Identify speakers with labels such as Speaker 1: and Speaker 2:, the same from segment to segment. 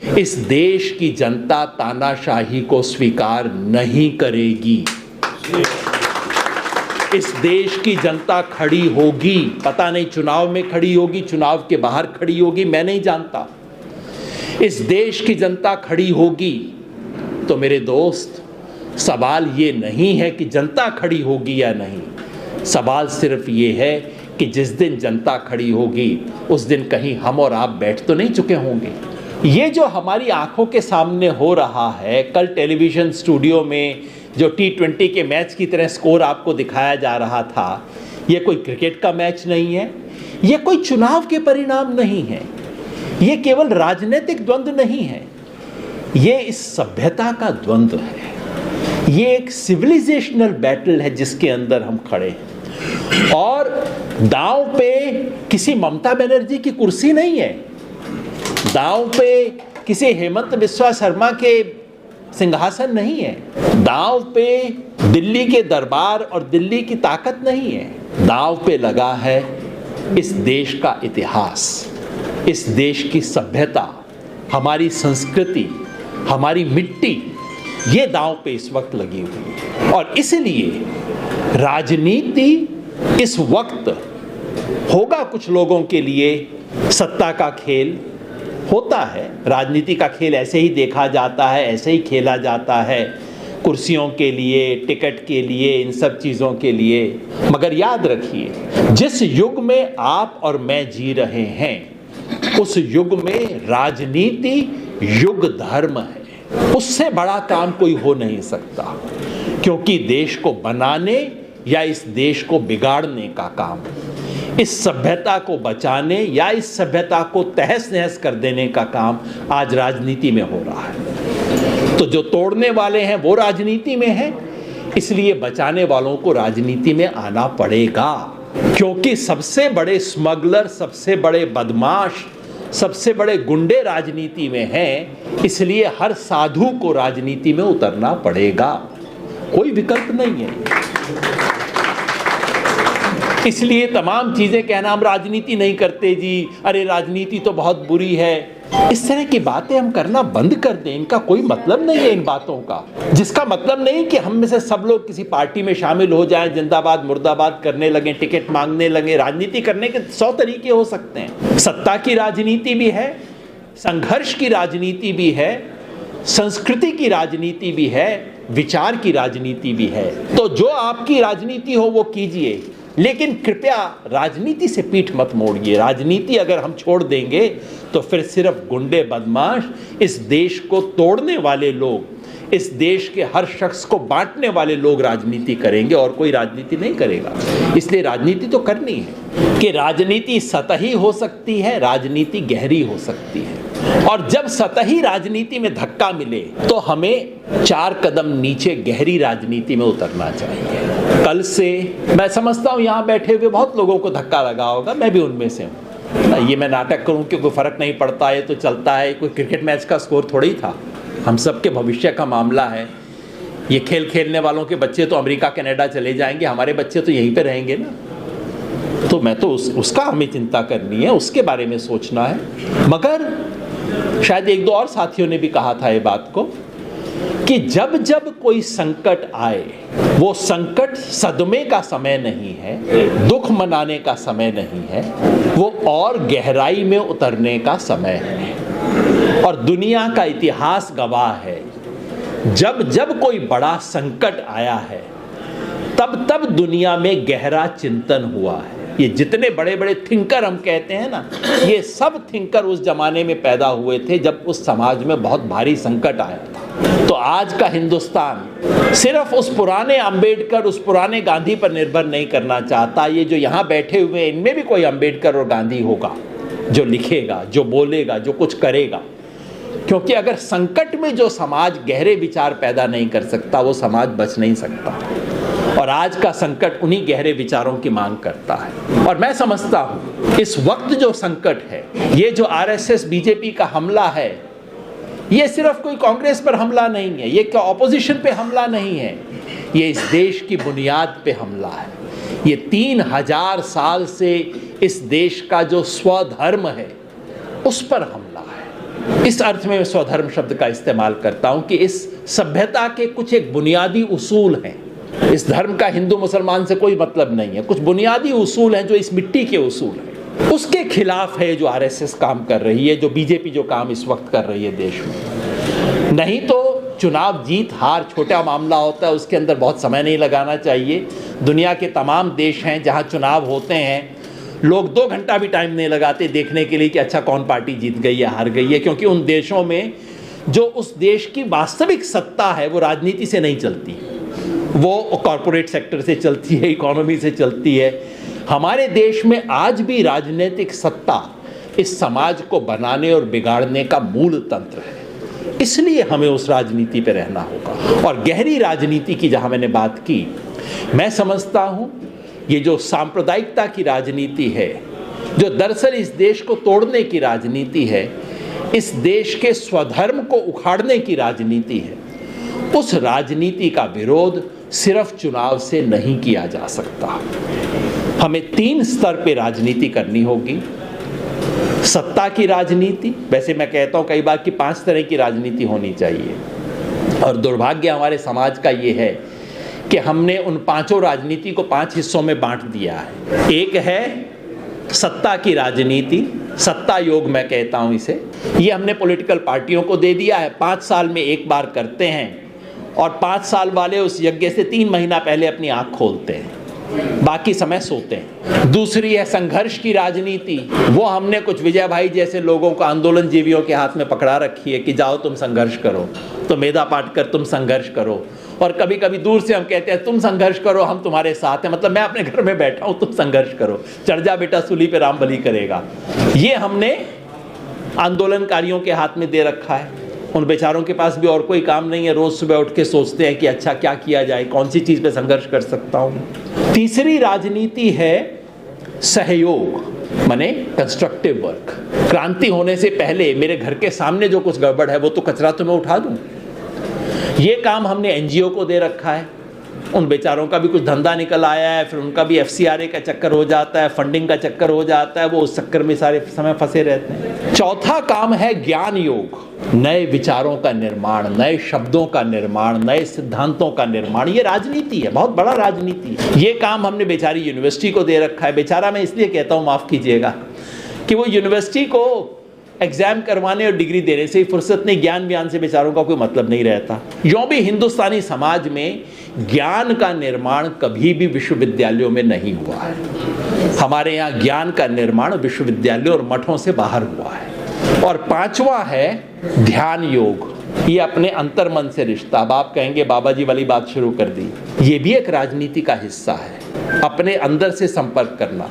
Speaker 1: इस देश की जनता तानाशाही को स्वीकार नहीं करेगी। इस देश की जनता खड़ी होगी, पता नहीं चुनाव में खड़ी होगी, चुनाव के बाहर खड़ी होगी, मैं नहीं जानता। इस देश की जनता खड़ी होगी। तो मेरे दोस्त, सवाल ये नहीं है कि जनता खड़ी होगी या नहीं, सवाल सिर्फ ये है कि जिस दिन जनता खड़ी होगी उस दिन कहीं हम और आप बैठ तो नहीं चुके होंगे। ये जो हमारी आंखों के सामने हो रहा है, कल टेलीविज़न स्टूडियो में जो T20 के मैच की तरह स्कोर आपको दिखाया जा रहा था, ये कोई क्रिकेट का मैच नहीं है, ये कोई चुनाव के परिणाम नहीं है, ये केवल राजनीतिक द्वंद्व नहीं है, ये इस सभ्यता का द्वंद्व है। ये एक सिविलाइजेशनल बैटल है जिसके अंदर हम खड़े हैं। और दांव पे किसी ममता बनर्जी की कुर्सी नहीं है, दांव पे किसी हेमंत बिस्वा शर्मा के सिंहासन नहीं है, दांव पे दिल्ली के दरबार और दिल्ली की ताकत नहीं है, दांव पे लगा है इस देश का इतिहास, इस देश की सभ्यता, हमारी संस्कृति, हमारी मिट्टी, ये दांव पे इस वक्त लगी हुई है। और इसलिए राजनीति इस वक्त होगा कुछ लोगों के लिए सत्ता का खेल होता है, राजनीति का खेल ऐसे ही देखा जाता है, ऐसे ही खेला जाता है, कुर्सियों के लिए, टिकट के लिए, इन सब चीज़ों के लिए। मगर याद रखिए, जिस युग में आप और मैं जी रहे हैं उस युग में राजनीति युग धर्म है, उससे बड़ा काम कोई हो नहीं सकता, क्योंकि देश को बनाने या इस देश को बिगाड़ने का काम, इस सभ्यता को बचाने या इस सभ्यता को तहस नहस कर देने का काम आज राजनीति में हो रहा है। तो जो तोड़ने वाले हैं वो राजनीति में हैं, इसलिए बचाने वालों को राजनीति में आना पड़ेगा, क्योंकि सबसे बड़े स्मगलर, सबसे बड़े बदमाश, सबसे बड़े गुंडे राजनीति में हैं, इसलिए हर साधु को राजनीति में उतरना पड़ेगा, कोई विकल्प नहीं है। इसलिए तमाम चीजें कहना हम राजनीति नहीं करते जी, अरे राजनीति तो बहुत बुरी है, इस तरह की बातें हम करना बंद कर दें। इनका कोई मतलब नहीं है इन बातों का, जिसका मतलब नहीं कि हम में से सब लोग किसी पार्टी में शामिल हो जाएं, जिंदाबाद मुर्दाबाद करने लगे, टिकट मांगने लगे। राजनीति करने के 100 तरीके हो सकते हैं। सत्ता की राजनीति भी है, संघर्ष की राजनीति भी है, संस्कृति की राजनीति भी है, विचार की राजनीति भी है। तो जो आपकी राजनीति हो वो कीजिए, लेकिन कृपया राजनीति से पीठ मत मोड़िए। राजनीति अगर हम छोड़ देंगे तो फिर सिर्फ गुंडे बदमाश, इस देश को तोड़ने वाले लोग, इस देश के हर शख्स को बांटने वाले लोग राजनीति करेंगे और कोई राजनीति नहीं करेगा। इसलिए राजनीति तो करनी है कि राजनीति सतही हो सकती है, राजनीति गहरी हो सकती है। और जब सतही राजनीति में धक्का मिले तो हमें 4 कदम नीचे गहरी राजनीति में उतरना चाहिए। कल से मैं समझता हूँ यहाँ बैठे हुए बहुत लोगों को धक्का लगा होगा, मैं भी उनमें से हूँ। ये मैं नाटक करूँ कि कोई फर्क नहीं पड़ता है तो चलता है, कोई क्रिकेट मैच का स्कोर थोड़ी था, हम सबके भविष्य का मामला है। ये खेल खेलने वालों के बच्चे तो अमेरिका कनाडा चले जाएंगे, हमारे बच्चे तो यहीं पे रहेंगे ना। तो मैं तो उसका हमें चिंता करनी है, उसके बारे में सोचना है। मगर शायद 1-2 और साथियों ने भी कहा था ये बात को कि जब जब कोई संकट आए, वो संकट सदमे का समय नहीं है, दुख मनाने का समय नहीं है, वो और गहराई में उतरने का समय है। और दुनिया का इतिहास गवाह है, जब जब कोई बड़ा संकट आया है तब तब दुनिया में गहरा चिंतन हुआ है। ये जितने बड़े बड़े थिंकर हम कहते हैं ना, ये सब थिंकर उस जमाने में पैदा हुए थे जब उस समाज में बहुत भारी संकट आया था। तो आज का हिंदुस्तान सिर्फ उस पुराने अंबेडकर, उस पुराने गांधी पर निर्भर नहीं करना चाहता। ये जो यहाँ बैठे हुए हैं, इनमें भी कोई अंबेडकर और गांधी होगा जो लिखेगा, जो बोलेगा, जो कुछ करेगा। क्योंकि अगर संकट में जो समाज गहरे विचार पैदा नहीं कर सकता, वो समाज बच नहीं सकता। और आज का संकट उन्हीं गहरे विचारों की मांग करता है। और मैं समझता हूँ इस वक्त जो संकट है, ये जो आरएसएस बीजेपी का हमला है, ये सिर्फ कोई कांग्रेस पर हमला नहीं है, ये क्या ऑपोजिशन पे हमला नहीं है, ये इस देश की बुनियाद पे हमला है। ये 3000 साल से इस देश का जो स्वधर्म है उस पर हमला है। इस अर्थ में मैं स्वधर्म शब्द का इस्तेमाल करता हूं कि इस सभ्यता के कुछ एक बुनियादी उसूल हैं। इस धर्म का हिंदू मुसलमान से कोई मतलब नहीं है, कुछ बुनियादी उसूल हैं जो इस मिट्टी के उसूल हैं। उसके खिलाफ है जो आरएसएस काम कर रही है, जो बीजेपी जो काम इस वक्त कर रही है देश में। नहीं तो चुनाव जीत हार छोटा मामला होता है, उसके अंदर बहुत समय नहीं लगाना चाहिए। दुनिया के तमाम देश हैं जहां चुनाव होते हैं, लोग 2 घंटा भी टाइम नहीं लगाते देखने के लिए कि अच्छा कौन पार्टी जीत गई या हार गई है, क्योंकि उन देशों में जो उस देश की वास्तविक सत्ता है वो राजनीति से नहीं चलती, वो कॉरपोरेट सेक्टर से चलती है, इकोनॉमी से चलती है। हमारे देश में आज भी राजनीतिक सत्ता इस समाज को बनाने और बिगाड़ने का मूल तंत्र है, इसलिए हमें उस राजनीति पे रहना होगा। और गहरी राजनीति की जहां मैंने बात की, मैं समझता हूं ये जो सांप्रदायिकता की राजनीति है, जो दरअसल इस देश को तोड़ने की राजनीति है, इस देश के स्वधर्म को उखाड़ने की राजनीति है, उस राजनीति का विरोध सिर्फ चुनाव से नहीं किया जा सकता। हमें 3 स्तर पे राजनीति करनी होगी। सत्ता की राजनीति, वैसे मैं कहता हूं कई बार कि 5 तरह की राजनीति होनी चाहिए, और दुर्भाग्य हमारे समाज का ये है कि हमने उन 5 राजनीति को 5 हिस्सों में बांट दिया है। एक है सत्ता की राजनीति, सत्ता योग मैं कहता हूं इसे, ये हमने पॉलिटिकल पार्टियों को दे दिया है, 5 साल में एक बार करते हैं, और 5 साल वाले उस यज्ञ से 3 महीना पहले अपनी आंख खोलते हैं, बाकी समय सोते हैं। दूसरी है संघर्ष की राजनीति, वो हमने कुछ विजय भाई जैसे लोगों को, आंदोलन जीवियों के हाथ में पकड़ा रखी है कि जाओ तुम संघर्ष करो, तो मेधा पाटकर तुम संघर्ष करो, और कभी कभी दूर से हम कहते हैं तुम संघर्ष करो हम तुम्हारे साथ हैं, मतलब मैं अपने घर में बैठा हूं तुम संघर्ष करो, चढ़ जा बेटा सूली पे राम बली करेगा। ये हमने आंदोलनकारियों के हाथ में दे रखा है। उन बेचारों के पास भी और कोई काम नहीं है, रोज सुबह उठ के सोचते हैं कि अच्छा क्या किया जाए, कौन सी चीज पे संघर्ष कर सकता हूं। तीसरी राजनीति है सहयोग, माने कंस्ट्रक्टिव वर्क। क्रांति होने से पहले मेरे घर के सामने जो कुछ गड़बड़ है वो तो कचरा तो मैं उठा दूं, ये काम हमने एनजीओ को दे रखा है। उन बेचारों का भी कुछ धंधा निकल आया है, फिर उनका भी एफसीआरए का चक्कर हो जाता है, फंडिंग का चक्कर हो जाता है, वो उस चक्कर में सारे समय फंसे रहते हैं। चौथा काम है ज्ञान योग, नए विचारों का निर्माण, नए शब्दों का निर्माण, नए सिद्धांतों का निर्माण। ये राजनीति है, बहुत बड़ा राजनीति है। ये काम हमने बेचारी यूनिवर्सिटी को दे रखा है। बेचारा मैं इसलिए कहता हूँ, माफ कीजिएगा, कि वो यूनिवर्सिटी को एग्जाम करवाने और डिग्री देने से ही फुर्सत नहीं, ज्ञान व्यान से बेचारों का कोई मतलब नहीं रहता। यूं भी हिंदुस्तानी समाज में ज्ञान का निर्माण कभी भी विश्वविद्यालयों में नहीं हुआ है। हमारे यहाँ ज्ञान का निर्माण विश्वविद्यालयों और मठों से बाहर हुआ है। और 5वां है ध्यान योग, ये अपने अंतर्मन से रिश्ता। अब आप कहेंगे बाबा जी वाली बात शुरू कर दी, ये भी एक राजनीति का हिस्सा है, अपने अंदर से संपर्क करना।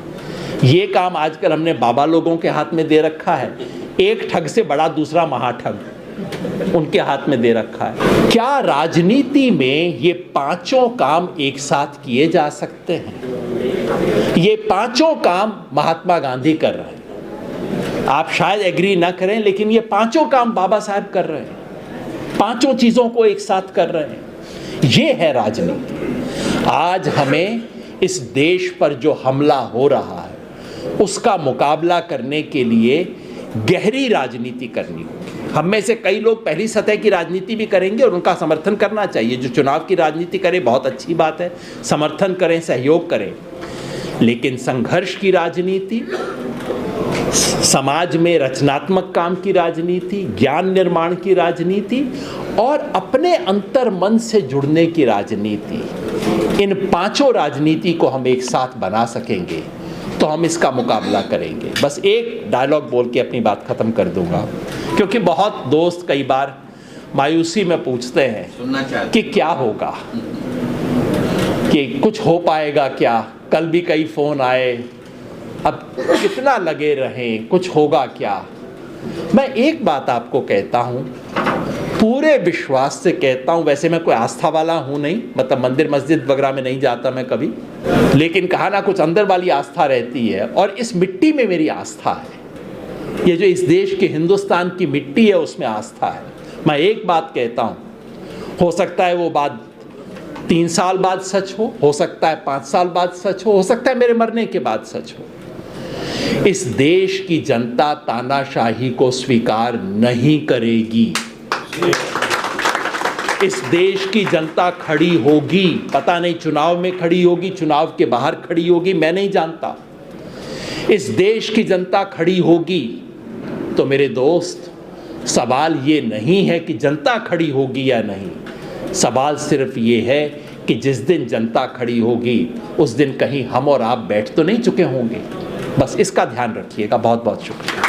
Speaker 1: ये काम आजकल हमने बाबा लोगों के हाथ में दे रखा है। एक ठग से बड़ा दूसरा महाठग उनके हाथ में दे रखा है। क्या राजनीति में ये 5 काम एक साथ किए जा सकते हैं? ये 5 काम महात्मा गांधी कर रहे हैं। आप शायद एग्री ना करें, लेकिन ये 5 काम बाबा साहब कर रहे हैं। 5 चीजों को एक साथ कर रहे हैं। ये है राजनीति। आज हमें इस देश पर जो हमला हो रहा है उसका मुकाबला करने के लिए गहरी राजनीति करनी होगी। हम में से कई लोग पहली सतह की राजनीति भी करेंगे और उनका समर्थन करना चाहिए। जो चुनाव की राजनीति करे बहुत अच्छी बात है, समर्थन करें, सहयोग करें। लेकिन संघर्ष की राजनीति, समाज में रचनात्मक काम की राजनीति, ज्ञान निर्माण की राजनीति और अपने अंतर मन से जुड़ने की राजनीति, इन 5 राजनीति को हम एक साथ बना सकेंगे तो हम इसका मुकाबला करेंगे। बस एक डायलॉग बोल के अपनी बात खत्म कर दूंगा, क्योंकि बहुत दोस्त कई बार मायूसी में पूछते हैं कि क्या होगा, कि कुछ हो पाएगा क्या। कल भी कई फोन आए, अब कितना लगे रहें, कुछ होगा क्या। मैं एक बात आपको कहता हूं, पूरे विश्वास से कहता हूं, वैसे मैं कोई आस्था वाला हूं नहीं, मतलब मंदिर मस्जिद वगैरह में नहीं जाता मैं कभी, लेकिन कहा ना कुछ अंदर वाली आस्था रहती है, और इस मिट्टी में मेरी आस्था है। ये जो इस देश के हिंदुस्तान की मिट्टी है उसमें आस्था है। मैं एक बात कहता हूं, हो सकता है वो बात 3 साल बाद सच हो सकता है 5 साल बाद सच हो सकता है मेरे मरने के बाद सच हो। इस देश की जनता तानाशाही को स्वीकार नहीं करेगी। इस देश की जनता खड़ी होगी, पता नहीं चुनाव में खड़ी होगी, चुनाव के बाहर खड़ी होगी, मैं नहीं जानता। इस देश की जनता खड़ी होगी। तो मेरे दोस्त, सवाल ये नहीं है कि जनता खड़ी होगी या नहीं, सवाल सिर्फ ये है कि जिस दिन जनता खड़ी होगी उस दिन कहीं हम और आप बैठ तो नहीं चुके होंगे। बस इसका ध्यान रखिएगा। बहुत बहुत शुक्रिया।